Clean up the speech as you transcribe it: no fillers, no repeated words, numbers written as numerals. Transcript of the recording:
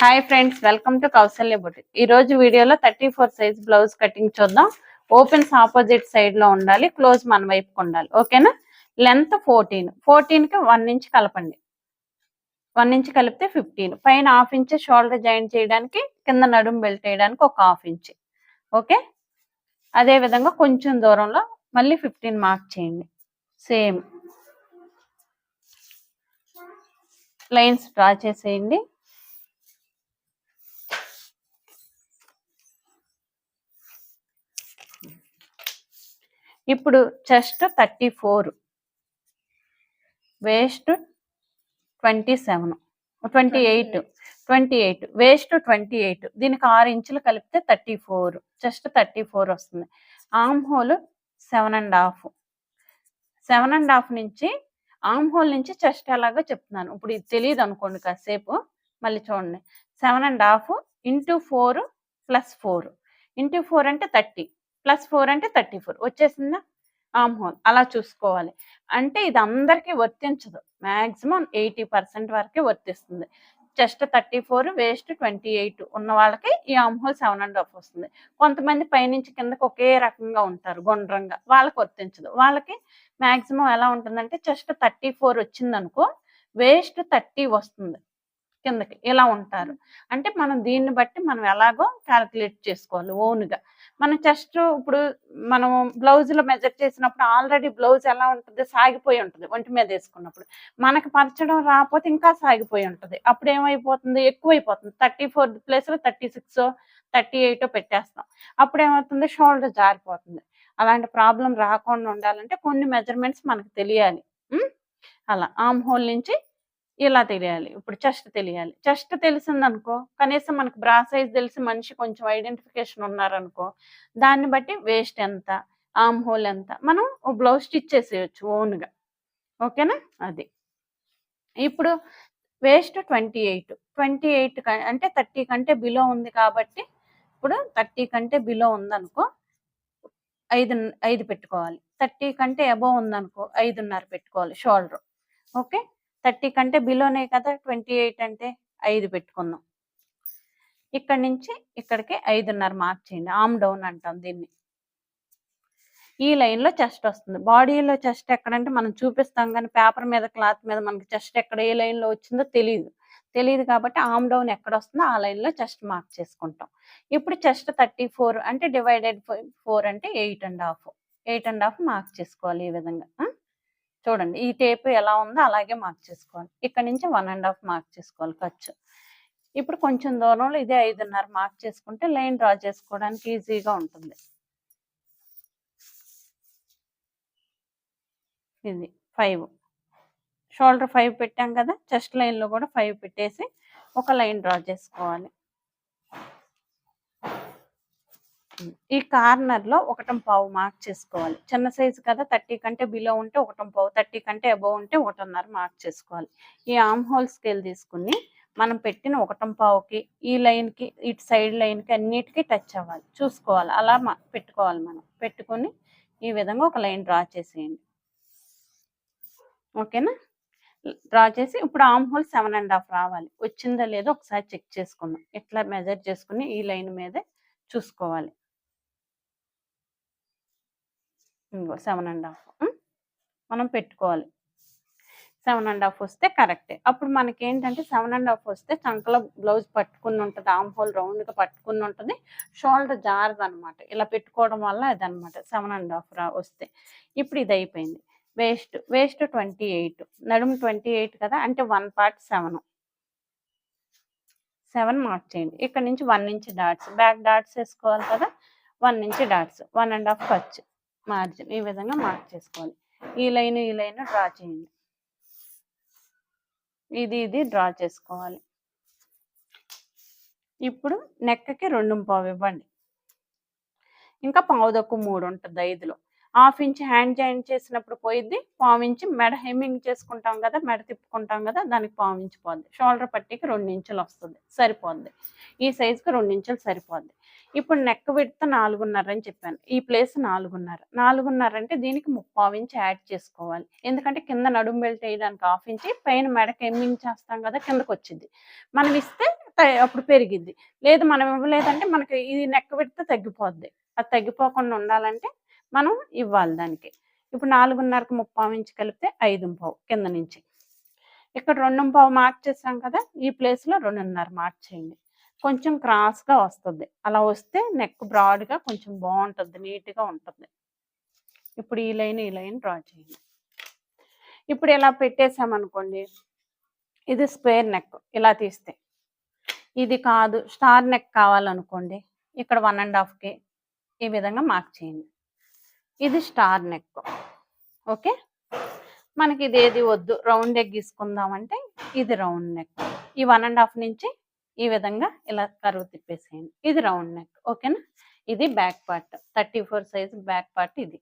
Hi friends, welcome to Kausalya boutique. ఈ రోజు వీడియోలో 34 సైజ్ బ్లౌజ్ కటింగ్ చూద్దాం. ఓపెన్స్ ఆపోజిట్ సైడ్ లో ఉండాలి, క్లోజ్ మన వైపుకి ఉండాలి. ఓకేనా? లెంత్ 14 కి 1 ఇంచ్ కలపండి. 1 ఇంచ్ కలిపితే 15. పైన హాఫ్ ఇంచ్ షోల్డర్ జాయింట్ చేయడానికి, కింద నడుము బెల్ట్ వేయడానికి ఒక హాఫ్ ఇంచ్. ఓకే, అదే విధంగా కొంచెం దూరంలో మళ్ళీ 15 మార్క్ చేయండి. సేమ్ లైన్స్ డ్రా చేసేయండి. ఇప్పుడు చెస్ట్ 34, వేస్ట్ 27, 28, వేస్ట్ 28. దీనికి 6 ఇంచులు కలిపితే 34, చెస్ట్ 34 వస్తుంది. Arm whole 7.5. 7.5 నుంచి ఆర్మ్ హోల్ నుంచి చెస్ట్ ఎలాగో చెప్తున్నాను. ఇప్పుడు ఇది తెలియదు అనుకోండి, కాసేపు మళ్ళీ చూడండి. 7.5 ఇంటూ 4 ప్లస్ 4 ఇంటూ 4 అంటే 30 ప్లస్ 4 అంటే 34 వచ్చేసిందా ఆర్మ్ హోల్. అలా చూసుకోవాలి. అంటే ఇది అందరికీ వర్తించదు, మ్యాక్సిమం 80% వరకే వర్తిస్తుంది. చెస్ట్ 34, వేస్ట్ 28 ఉన్న వాళ్ళకి ఈ ఆర్మ్ హోల్ 7.5 వస్తుంది. కొంతమంది పైనుంచి కిందకి ఒకే రకంగా ఉంటారు, గుండ్రంగా, వాళ్ళకి వర్తించదు. వాళ్ళకి మ్యాక్సిమం ఎలా ఉంటుందంటే చెస్ట్ 34 వచ్చిందనుకో, వేస్ట్ 30 వస్తుంది కిందకి, ఇలా ఉంటారు. అంటే మనం దీన్ని బట్టి మనం ఎలాగో క్యాల్కులేట్ చేసుకోవాలి ఓన్గా. మన చెస్ట్ ఇప్పుడు మనం బ్లౌజ్లో మెజర్ చేసినప్పుడు ఆల్రెడీ బ్లౌజ్ ఎలా ఉంటుంది, సాగిపోయి ఉంటుంది. ఒంటి మీద వేసుకున్నప్పుడు మనకి పరచడం రాకపోతే ఇంకా సాగిపోయి ఉంటుంది. అప్పుడు ఏమైపోతుంది, ఎక్కువైపోతుంది. 34 ప్లేస్లో 36, 38 పెట్టేస్తాం. అప్పుడు ఏమవుతుంది, షోల్డర్ జారిపోతుంది. అలాంటి ప్రాబ్లం రాకుండా ఉండాలంటే కొన్ని మెజర్మెంట్స్ మనకు తెలియాలి. అలా ఆర్మ్ హోల్ నుంచి ఇలా తెలియాలి. ఇప్పుడు చెస్ట్ తెలియాలి. చెస్ట్ తెలిసిందనుకో, కనీసం మనకు బ్రా సైజ్ తెలిసి మనిషి కొంచెం ఐడెంటిఫికేషన్ ఉన్నారనుకో, దాన్ని బట్టి వేస్ట్ ఎంత, ఆర్మ్ హోల్ ఎంత, మనం బ్లౌజ్ స్టిచ్ చేసేయచ్చు ఓన్గా. ఓకేనా? అది ఇప్పుడు వేస్ట్ 28 అంటే 30 కంటే బిలో ఉంది కాబట్టి, ఇప్పుడు 30 కంటే బిలో ఉందనుకో 5 పెట్టుకోవాలి. 30 కంటే అబోవ్ ఉందనుకో 5.5 పెట్టుకోవాలి షోల్డర్. ఓకే, 30 కంటే బిలోనే కదా 28 అంటే 5 పెట్టుకుందాం. ఇక్కడ నుంచి ఇక్కడికి 5.5 మార్క్ చేయండి. ఆర్మ్ డౌన్ అంటాం దీన్ని. ఈ లైన్లో చెస్ట్ వస్తుంది. బాడీలో చెస్ట్ ఎక్కడంటే మనం చూపిస్తాం, కానీ పేపర్ మీద క్లాత్ మీద మనకి చెస్ట్ ఎక్కడ ఏ లైన్లో వచ్చిందో తెలియదు కాబట్టి ఆర్మ్ డౌన్ ఎక్కడ వస్తుందో ఆ లైన్లో చెస్ట్ మార్క్ చేసుకుంటాం. ఇప్పుడు చెస్ట్ 34 అంటే డివైడెడ్ 4 అంటే 8.5 మార్క్ చేసుకోవాలి. ఈ విధంగా చూడండి, ఈ టేప్ ఎలా ఉందో అలాగే మార్క్ చేసుకోవాలి. ఇక్కడ నుంచి 1.5 మార్క్ చేసుకోవాలి ఖర్చు. ఇప్పుడు కొంచెం దూరంలో ఇదే 5.5 మార్క్ చేసుకుంటే లైన్ డ్రా చేసుకోవడానికి ఈజీగా ఉంటుంది. ఇది 5, షోల్డర్ 5 పెట్టాం కదా, చెస్ట్ లైన్లో కూడా 5 పెట్టేసి ఒక లైన్ డ్రా చేసుకోవాలి. ఈ కార్నర్లో 1.5 మార్క్ చేసుకోవాలి. చిన్న సైజు కదా, 30 కంటే బిలో ఉంటే 1.5, 30 కంటే అబోవ్ ఉంటే 1.5 మార్క్ చేసుకోవాలి. ఈ ఆర్మ్ హోల్ స్కేల్ తీసుకుని మనం పెట్టిన 1.5కి ఈ లైన్కి, ఇటు సైడ్ లైన్కి అన్నిటికీ టచ్ అవ్వాలి, చూసుకోవాలి. అలా పెట్టుకోవాలి. మనం పెట్టుకొని ఈ విధంగా ఒక లైన్ డ్రా చేసేయండి. ఓకేనా? డ్రా చేసి ఇప్పుడు ఆర్మ్ హోల్ 7.5 రావాలి. వచ్చిందో లేదో ఒకసారి చెక్ చేసుకుందాం. ఇట్లా మెజర్ చేసుకుని ఈ లైన్ మీదే చూసుకోవాలి. 7.5 మనం పెట్టుకోవాలి. 7.5 వస్తే కరెక్టే. అప్పుడు మనకి ఏంటంటే 7.5 వస్తే చంకలో బ్లౌజ్ పట్టుకుని ఉంటుంది, ఆర్మ్ హోల్ రౌండ్గా పట్టుకుని ఉంటుంది, షోల్డర్ జారదు అనమాట. ఇలా పెట్టుకోవడం వల్ల అదనమాట 7.5 వస్తే. ఇప్పుడు ఇది అయిపోయింది. వేస్ట్ 28, నడుము 28 కదా, అంటే 1 part 7 మార్క్ చేయండి. ఇక్కడ నుంచి 1 ఇంచ్ డాట్స్, బ్యాక్ డాట్స్ వేసుకోవాలి కదా, 1 ఇంచ్ డాట్స్, 1.5 ఖర్చు మార్జిన్. ఈ విధంగా మార్క్ చేసుకోవాలి. ఈ లైన్ డ్రా చేయండి. ఇది డ్రా చేసుకోవాలి. ఇప్పుడు నెక్కి 2.5 ఇవ్వండి. ఇంకా పావుదక్కు 3 ఉంటుంది 5లో. హాఫ్ ఇంచ్ హ్యాండ్ జాయింట్ చేసినప్పుడు పోయిద్ది, పావు ఇంచ్ మెడ హెమ్మింగ్ చేసుకుంటాం కదా, మెడ తిప్పుకుంటాం కదా, దానికి పావు ఇంచ్ పోద్ది. షోల్డర్ పట్టీకి 2 ఇంచులు వస్తుంది, సరిపోద్ది. ఈ సైజుకి 2 ఇంచులు సరిపోద్ది. ఇప్పుడు నెక్ విడ్త్ 4.5 అని చెప్పాను, ఈ ప్లేస్ 4.5 అంటే దీనికి 3/4 ఇంచ్ యాడ్ చేసుకోవాలి. ఎందుకంటే కింద నడుము బెల్ట్ వేయడానికి హాఫ్ ఇంచ్, పైన మెడకి హెమ్మింగ్ చేస్తాం కదా, కిందకు వచ్చింది. మనం ఇస్తే అప్పుడు పెరిగిద్ది. లేదు మనం ఇవ్వలేదంటే మనకి ఇది నెక్ విడ్త్ తగ్గిపోద్ది. అది తగ్గిపోకుండా ఉండాలంటే మనం ఇవ్వాలి దానికి. ఇప్పుడు 4.5కి 3/4 ఇంచ్ కలిపితే 5.5 కింద నుంచి. ఇక్కడ 2.5 మార్క్ చేసాం కదా, ఈ ప్లేస్లో 2.5 మార్క్ చేయండి. కొంచెం క్రాస్గా వస్తుంది, అలా వస్తే నెక్ బ్రాడ్గా కొంచెం బాగుంటుంది, నీట్గా ఉంటుంది. ఇప్పుడు ఈ లైన్ డ్రా చేయండి. ఇప్పుడు ఇలా పెట్టేసామనుకోండి, ఇది స్క్వేర్ నెక్. ఇలా తీస్తే ఇది కాదు, స్టార్ నెక్ కావాలనుకోండి, ఇక్కడ 1.5కి ఈ విధంగా మార్క్ చేయండి. ఇది స్టార్ నెక్. ఓకే, మనకి ఇది ఏది వద్దు, రౌండ్ నెక్ గీసుకుందామంటే ఇది రౌండ్ నెక్. ఈ 1.5 నుంచి ఈ విధంగా ఇలా కరువు తిప్పేసేయండి. ఇది రౌండ్ నెక్. ఓకేనా, ఇది back part, 34 size back part ఇది.